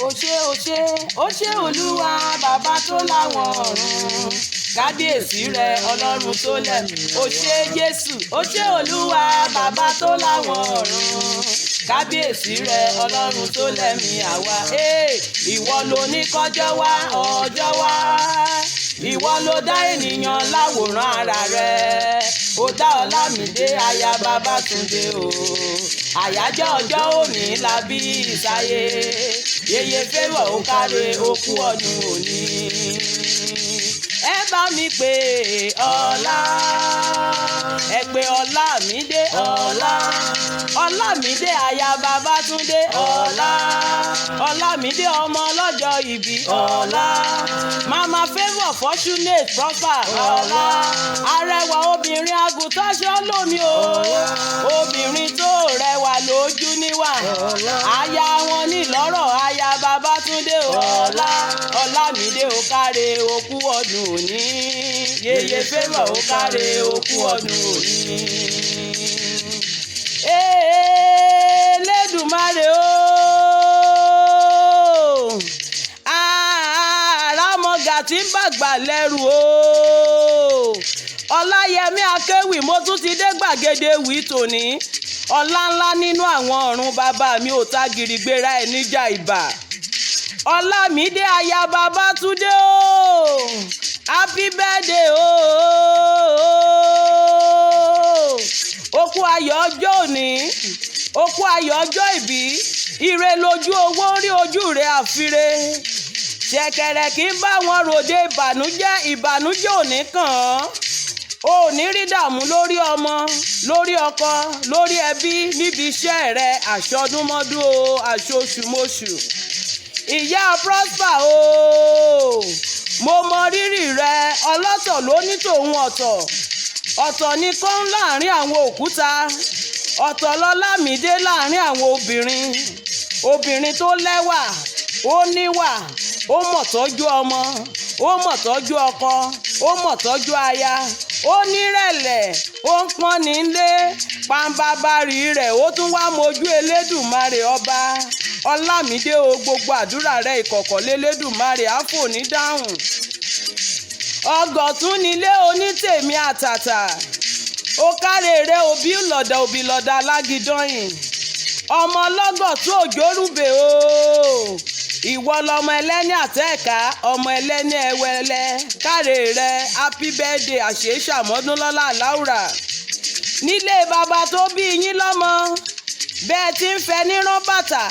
ó ṣé olúwa bàbá tó láwọn ọ̀run kábíyèsí rẹ ọlọ́run tó lẹ́mí. ó ṣé jésù ó ṣé olúwa bàbá tó láwọn ọ̀run kábíyèsí rẹ ọlọ́run tó lẹ́mí àwa. ìwọ ló ní kọjọ́ wá ọjọ́ wá, ìwọ ló dá ènìyàn láwòrán ara rẹ, ó dá Ọlámídé aya Babátúndé o. àyájọ́ ọjọ́ òní la bí ìsáyé, yèyé fẹ́wọ̀ ó káre okú ọdún òní. ẹ bá mi pè ọlá, ẹ pè Ọlámídé ọlá, Ọlámídé aya Babátúndé ọlá, Ọlámídé ọmọ ọlọ́jọ́ ìbí ọlá, mama favour fortunate prosper ọlá, arẹwà obìnrin àgùntàn ṣọ́lómi o, obìnrin tó rẹwà lójú níwà, aya wọn ní lọ́rọ̀ aya Babátúndé ọlá, Ọlámídé ó káre okú ọdún òní, yèyé favour ó káre okú ọdún òní. Elédùmarè o, àràmọ̀gà tí ń bàgbà lẹ́rù o. Ọláyẹmí Akéwì mo tún ti dé gbàgede wí tòní. ọlá ńlá nínú àwọn ọ̀run bàbá mi ò ta gìrìgbéra ẹ̀ níjà ìbà. Ọlámídé aya Babátúndé o, happy birthday o. Okú ayọ̀ ọjọ́ òní, okú ayọ̀ ọjọ́ ìbí, ire lójú owó rí ojú rẹ̀ àfire. ṣẹ̀kẹ̀rẹ̀ kì í bá wọn ròde ìbànújẹ́, ìbànújẹ́ òní kàn án. o ò ní rí dààmú lórí ọmọ, lórí ọkọ, lórí ẹbí, níbi iṣẹ́ rẹ, àṣọdúnmọ́dún o, àṣoṣùmọ́ṣù. ìyá prosper o, mo mọ rírì rẹ, ọlọ́tọ̀ ló ní tòun ọ̀tọ̀, ọ̀tọ̀ ni kán láàrin àwọn òkúta, ọ̀tọ̀ lọ́lámídé láàrin àwọn obìnrin, obìnrin tó lẹ́wà, ó níwà, ó mọ̀ tọ́jú ọmọ, ó mọ̀ tọ́jú ọkọ, ó mọ̀ tọ́jú aya, ó nírẹ̀lẹ̀, ó ń pọ́n nílé, pàǹbàbàrì rẹ̀ ó tún wá mojú Elédùmarè ọba. Ọlámídé o, gbogbo àdúrà rẹ ìkọ̀kọ̀ lélédùmarè á fò ní dáhùn. ọgọ̀tún nílé onítèmi àtàtà, ó kárèrè òbí lọ̀dà lágídọ́yìn, ọmọ ọlọ́gọ̀tún òjórùbè o. ìwọ lọmọ ẹlẹ́ni àtẹ́ẹ̀ká, ọmọ ẹlẹ́ni ẹwẹ́lẹ́, kárèrè happy birthday àṣeṣàmọ́dúnlọ́lá láwùrà. nílé bàbá tó bí yín lọ́mọ, bẹ́ẹ̀ tí ń fẹ́ nírán bàtà,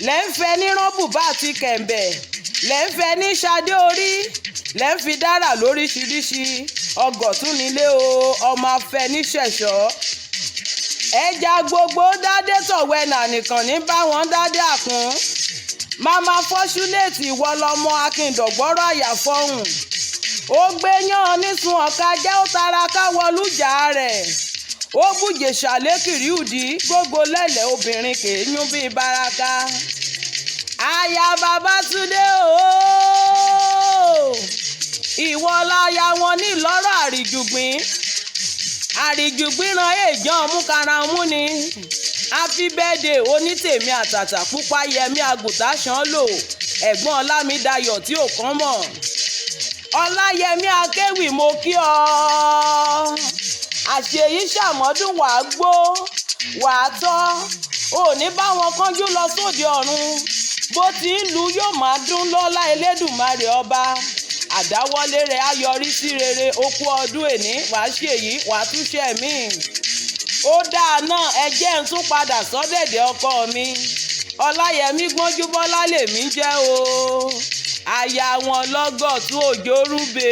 lẹ́ ń fẹ́ nírán bùbá àti kẹ̀m̀bẹ̀, lẹ́ ń fẹ́ ní ṣadé orí, lẹ́ ń fi dára lóríṣiríṣi. ọgọ̀tún nílé o, ọmọ afẹ́ níṣẹ̀ṣọ́. ẹja gbogbo dádé tọ̀wẹ́nà nìkan ní bá wọn dádé àkún. mama fortunate ìwọ lọmọ akíndọ̀gbọ́rọ̀ àyàfọ́hùn. ó gbéyàn nísun ọ̀ka jẹ́ ó tara káwọlújà rẹ̀. ó bùjèṣà lékìrí ùdí, gbogbo lẹ́lẹ̀ obìnrin kìí yún bíi baraka. aya Babátúndé o, ìwọ láya wọn ní lọ́rọ̀ àrìjùgbín, àrìjùgbín ran èèjàn múkaramú ni. happy birthday onítèmi àtàtà pupa yẹmí àgùntàn ṣán lò, ẹ̀gbọ́n Ọlámídayọ̀ tí ò kán mọ̀. Ọláyẹmí Akéwì mo kí ọ, àṣeyí ṣàmọ́dún wàá gbó wàá tọ́, ò ní bá wọn kánjú lọ sóde ọ̀run, bó ti ń lu yóò máa dún lọ́lá Elédùmarè ọba. àdáwọ́lé rẹ̀ á yọrí sí rere. okú ọdún èní wàá ṣèyí wàá túṣe míì. ó dáa náà, ẹ jẹ́ ń tún padà sọ́dẹ̀dẹ̀ ọkọ mi. Ọláyẹmí Gbọ́njúbọ́lá lèmi jẹ́ o, aya wọn lọ́gọ̀tún òjórùbè.